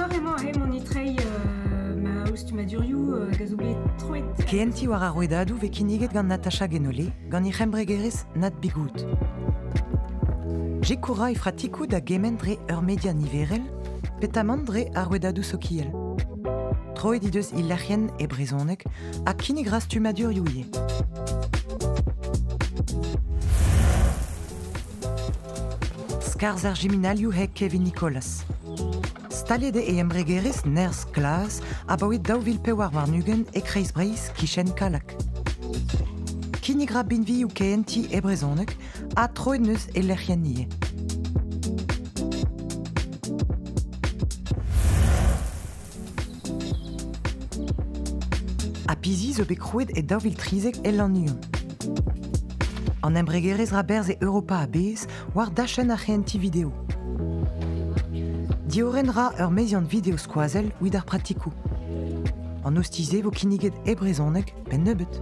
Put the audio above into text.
vraiment mon itrei ma ustumadiurioù gazo bet troet. Kenti war a roedadou ve kiniget gant Natasha Genole, gant I c'hembregerez Nat Bigoud. Je koura e fratikou da gemen dre ur media niverel, petamant dre a roedadou sokiel. Troet ideus illerien e brezonek, a kinigras tumadiurioù ye. Skars ar jiminalioù hek Kevin Nicolas. Stallede e embregerez nerz glas a baoet daouvil pewar warnugen e kreiz breiz kichen kalak. Kinigra binvi ou kenti e brezonek a troet neus e lerien nie. A pizi zo bekrouet e daouvil trizek e lannuon. An embregerez raberz e Europa a bez war dachen a c'henti video. Dioren ra ur meziant video skoazel ouid ar pratikou. An ostize vo kiniget e brezonek ben nebeut.